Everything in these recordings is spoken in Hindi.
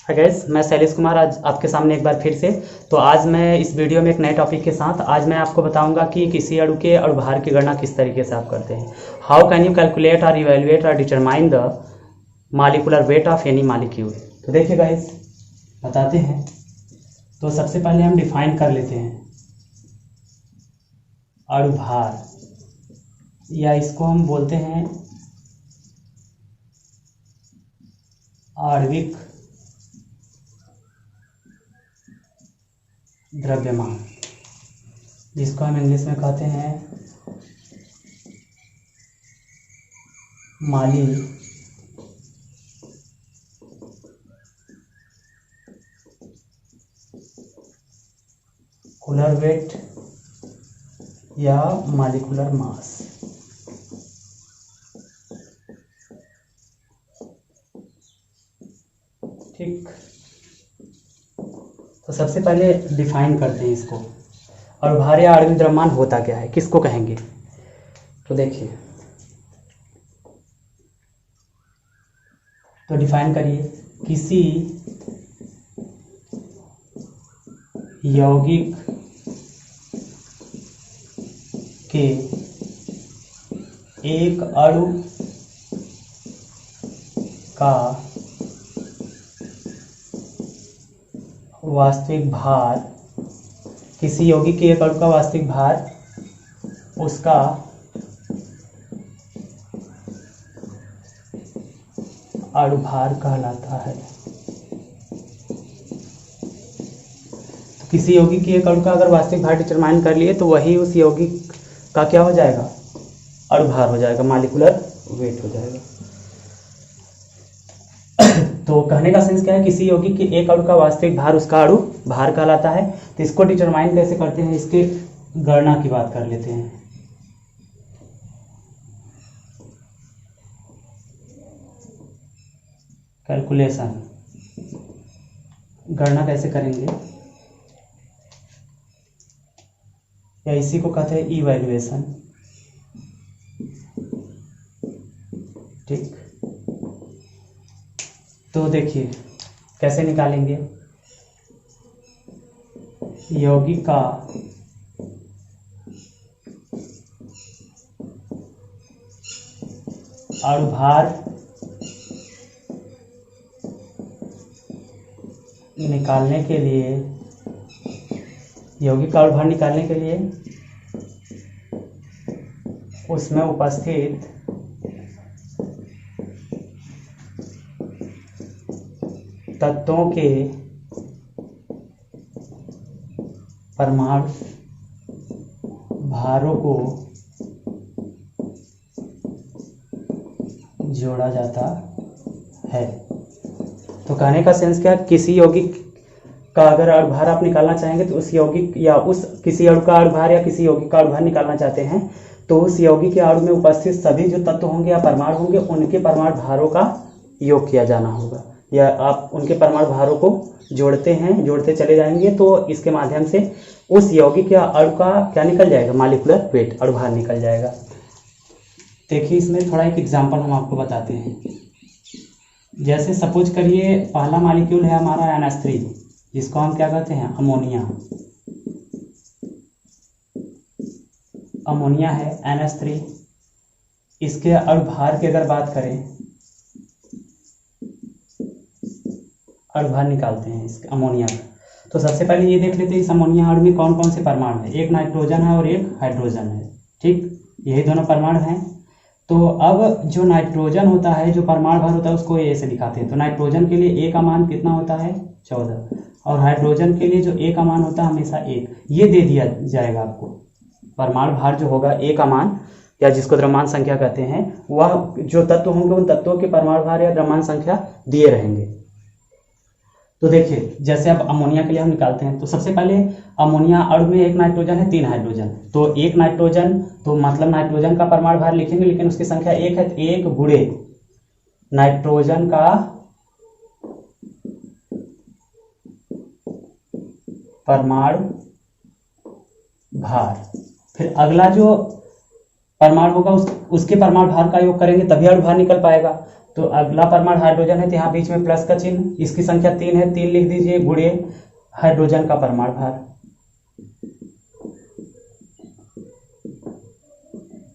हाय गाइस, मैं शैलेश कुमार आज आपके सामने एक बार फिर से। तो आज मैं इस वीडियो में एक नए टॉपिक के साथ आज मैं आपको बताऊंगा कि किसी अणु के अणुभार की गणना किस तरीके से आप करते हैं। हाउ कैन यू कैलकुलेट और इवेलुएट और determine the molecular weight of any molecule. तो देखिए गाइस, बताते हैं। तो सबसे पहले हम डिफाइन कर लेते हैं अणुभार, या इसको हम बोलते हैं आणविक द्रव्यमान, जिसको हम इंग्लिश में कहते हैं मॉलिक्यूलर वेट या मॉलिक्यूलर मास। ठीक, तो सबसे पहले डिफाइन करते हैं इसको। अणुभार या आणविक द्रव्यमान होता क्या है, किसको कहेंगे। तो देखिए, तो डिफाइन करिए, किसी यौगिक के एक अणु का वास्तविक भार, किसी यौगिक के एक अणु का वास्तविक भार उसका अणुभार कहलाता है। तो किसी यौगिक के एक अणु का अगर वास्तविक भार डिटरमाइन कर लिए तो वही उस यौगिक का क्या हो जाएगा, अणुभार हो जाएगा, मॉलिक्यूलर वेट हो जाएगा। तो कहने का सेंस क्या है, किसी यौगिक के एक अणु का वास्तविक भार उसका अणु भार कहलाता है। तो इसको डिटरमाइन कैसे करते हैं, इसके गणना की बात कर लेते हैं। कैलकुलेशन, गणना कैसे करेंगे, या इसी को कहते हैं इवैल्यूएशन। ठीक, तो देखिए कैसे निकालेंगे। यौगिक का अणुभार निकालने के लिए, यौगिक का अणुभार निकालने के लिए उसमें उपस्थित तत्वों के परमाणु भारों को जोड़ा जाता है। तो कहने का सेंस क्या, किसी यौगिक का अगर अणुभार आप निकालना चाहेंगे तो उस यौगिक या उस किसी अणु का अणुभार या किसी यौगिक का अणुभार निकालना चाहते हैं तो उस यौगिक के अणु में उपस्थित सभी जो तत्व होंगे या परमाणु होंगे उनके परमाणु भारों का योग किया जाना होगा, या आप उनके परमाणु भारों को जोड़ते चले जाएंगे। तो इसके माध्यम से उस यौगिक या अणु का क्या निकल जाएगा, मॉलिक्यूलर वेट, अणुभार निकल जाएगा। देखिए, इसमें थोड़ा एक एग्जांपल हम आपको बताते हैं। जैसे सपोज करिए, पहला मॉलिक्यूल है हमारा NH3, जिसको हम क्या कहते हैं, अमोनिया। अमोनिया है NH3। इसके अणुभार की अगर बात करें, अणुभार निकालते हैं इस अमोनिया का। तो सबसे पहले ये देख लेते हैं इस अमोनिया अणु में कौन कौन से परमाणु हैं। एक नाइट्रोजन है और एक हाइड्रोजन है। ठीक, यही दोनों परमाणु हैं। तो अब जो नाइट्रोजन होता है, जो परमाणु भार होता है, उसको ए से दिखाते हैं। तो नाइट्रोजन के लिए ए का मान कितना होता है, 14, और हाइड्रोजन के लिए जो ए का मान होता है हमेशा 1। ये दे दिया जाएगा आपको, परमाणु भार जो होगा ए का मान, या जिसको द्रव्यमान संख्या कहते हैं, वह जो तत्व होंगे उन तत्वों के परमाणु भार या द्रव्यमान संख्या दिए रहेंगे। तो देखिए, जैसे अब अमोनिया के लिए हम निकालते हैं। तो सबसे पहले अमोनिया अणु में एक नाइट्रोजन है, 3 हाइड्रोजन। तो एक नाइट्रोजन, तो मतलब नाइट्रोजन का परमाणु भार लिखेंगे, लेकिन उसकी संख्या 1 है। तो 1 गुणे नाइट्रोजन का परमाणु भार, फिर अगला जो परमाणु होगा उसके परमाणु भार का योग करेंगे, तभी अणुभार निकल पाएगा। तो अगला परमाणु हाइड्रोजन है तो यहाँ बीच में प्लस का चिन्ह, इसकी संख्या 3 है, 3 लिख दीजिए गुणे हाइड्रोजन का परमाणु भार।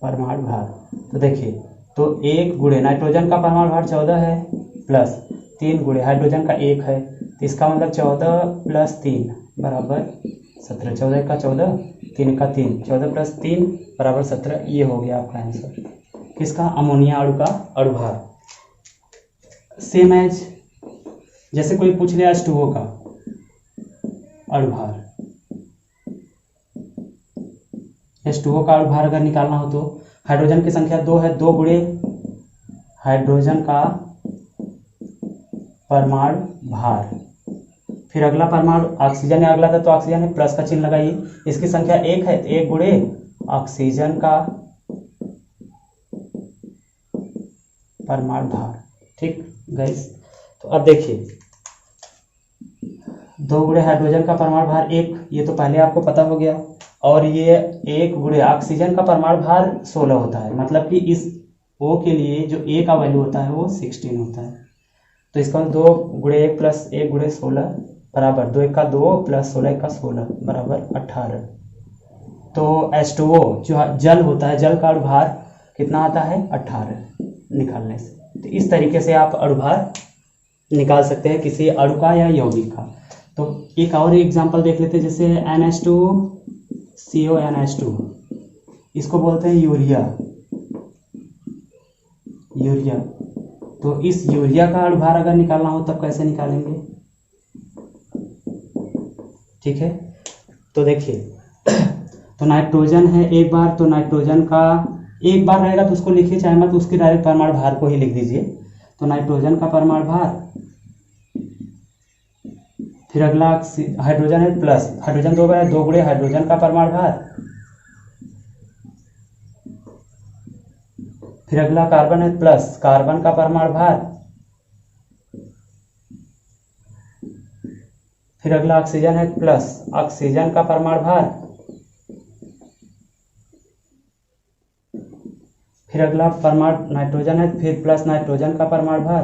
परमाणु भार तो देखिए, तो 1 गुणे नाइट्रोजन का परमाणु भार 14 है प्लस 3 गुणे हाइड्रोजन का 1 है, तो इसका मतलब 14 प्लस 3 बराबर 17। 14 का 14, 3 का 3, 14 प्लस 3 बराबर 17। ये हो गया आपका आंसर किसका, अमोनिया अणु का अणु भार। सेम एज जैसे कोई पूछ लिया H2O का अणु भार, H2O का अणु भार अगर निकालना हो तो हाइड्रोजन की संख्या 2 है, 2 गुणे हाइड्रोजन का परमाणु भार, फिर अगला परमाणु ऑक्सीजन है, अगला था तो ऑक्सीजन है, प्लस का चिन्ह लगाइए, इसकी संख्या 1 है, 1 गुणे ऑक्सीजन का परमाणु भार। ठीक गाइस, तो अब देखिए 2 गुणे हाइड्रोजन का परमाणु भार 1, ये तो पहले आपको पता हो गया, और ये 1 गुणे ऑक्सीजन का परमाणु भार 16 होता है, मतलब कि इस O के लिए जो A का वैल्यू होता है वो 16 होता है। तो इसका 2 गुणे 1 प्लस 1 गुणे 16 बराबर 2 1 का 2 प्लस 16 1 का 16 बराबर 18। तो H2O जो जल होता है, जल का अणु भार कितना आता है 18 निकालने से। तो इस तरीके से आप अणु भार निकाल सकते हैं किसी अणु का या यौगिक का। तो एक और एग्जांपल देख लेते हैं, जैसे NH2CONH2, इसको बोलते हैं यूरिया। यूरिया, तो इस यूरिया का अणु भार अगर निकालना हो तब कैसे निकालेंगे, ठीक है। तो देखिए तो नाइट्रोजन है एक बार, तो नाइट्रोजन का एक बार रहेगा तो उसको लिखिए, चाहे मत उसके डायरेक्ट परमाणु भार को ही लिख दीजिए। तो नाइट्रोजन का परमाणु भार, फिर अगला हाइड्रोजन है प्लस, हाइड्रोजन 2 बार है, 2 गुणे हाइड्रोजन का परमाणु भार, फिर अगला कार्बन है प्लस कार्बन का परमाणु भार, फिर अगला ऑक्सीजन है प्लस ऑक्सीजन का परमाणु भार, फिर अगला परमाणु नाइट्रोजन है, फिर प्लस नाइट्रोजन का परमाणु भार,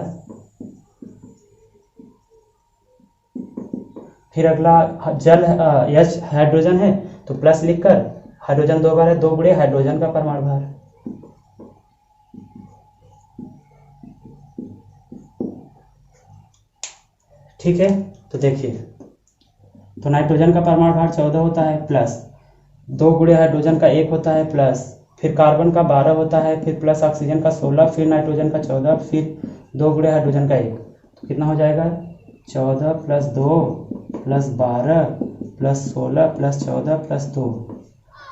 फिर अगला जल H हाइड्रोजन है तो प्लस लिखकर हाइड्रोजन 2 बार है, 2 गुणे हाइड्रोजन का परमाणु भार। ठीक है, तो देखिए तो नाइट्रोजन का परमाणु भार 14 होता है प्लस 2 गुणे हाइड्रोजन का 1 होता है प्लस, फिर कार्बन का 12 होता है, फिर प्लस ऑक्सीजन का 16, फिर नाइट्रोजन का 14, फिर 2 गुणे हाइड्रोजन का 1, तो कितना हो जाएगा 14 plus 2 plus 12 plus 16 plus 14 plus 2।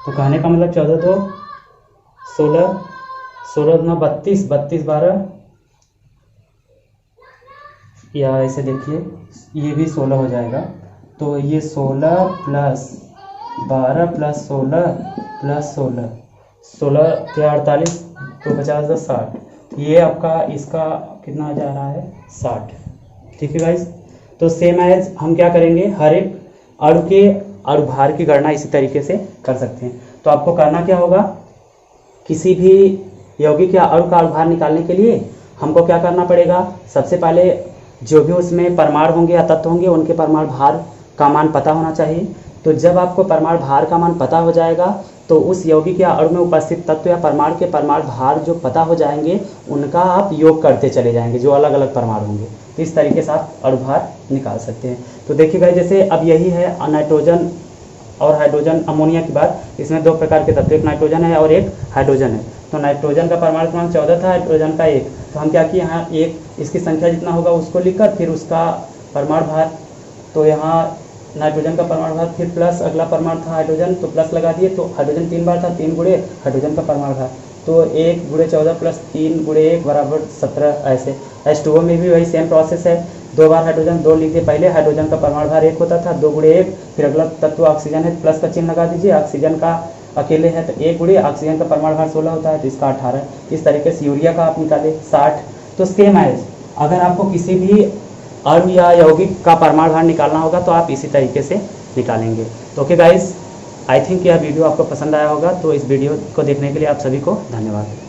तो कहने का मतलब 14 2 16, 16 9 32, 32 12, या ऐसे देखिए ये भी 16 हो जाएगा। तो ये 16 प्लस 12 प्लस 16 प्लस 16, 16 के 48 तो 50 10 60, ये आपका इसका कितना जा रहा है 60। ठीक है गाइस, तो सेम एज हम क्या करेंगे, हर एक अणु के अणु भार की गणना इसी तरीके से कर सकते हैं। तो आपको करना क्या होगा, किसी भी यौगिक या अणु का अणु भार निकालने के लिए हमको क्या करना पड़ेगा, सबसे पहले जो भी उसमें परमाणु होंगे या तत्व होंगे उनके परमाणु भार का मान पता होना चाहिए। तो जब आपको परमाणु भार का मान पता हो जाएगा तो उस यौगिक या अणु में उपस्थित तत्व या परमाणु के परमाणु भार जो पता हो जाएंगे उनका आप योग करते चले जाएंगे, जो अलग अलग परमाणु होंगे। तो इस तरीके से आप अणु भार निकाल सकते हैं। तो देखिएगा जैसे अब यही है नाइट्रोजन और हाइड्रोजन, अमोनिया की बात, इसमें 2 प्रकार के तत्व, एक नाइट्रोजन है और एक हाइड्रोजन है। तो नाइट्रोजन का परमाणु क्रमांक 14 था, हाइड्रोजन का 1, तो हम क्या किए यहाँ 1 इसकी संख्या जितना होगा उसको लिखकर फिर उसका परमाणु भार, तो यहाँ नाइट्रोजन का परमाणु भार, फिर प्लस अगला परमाणु था हाइड्रोजन तो प्लस लगा दिए, तो हाइड्रोजन 3 बार था, 3 गुणे हाइड्रोजन का परमाणु भार, तो 1 गुणे 14 प्लस 3 गुणे 1 बराबर 17। ऐसे H2O में भी वही सेम प्रोसेस है, 2 बार हाइड्रोजन 2 लिख दिए, पहले हाइड्रोजन का परमाणु भार 1 होता था, 2 गुणे 1, फिर अगला तत्व ऑक्सीजन है प्लस का चिन्ह लगा दीजिए, ऑक्सीजन का अकेले है तो 1 गुणे ऑक्सीजन का परमाणु भार 16 होता है तो इसका 18। इस तरीके से यूरिया का आप निकाले 60। तो सेम एज अगर आपको किसी भी अणु या यौगिक का परमाणु भार निकालना होगा तो आप इसी तरीके से निकालेंगे। तो ओके गाइस, आई थिंक यह वीडियो आपको पसंद आया होगा। तो इस वीडियो को देखने के लिए आप सभी को धन्यवाद।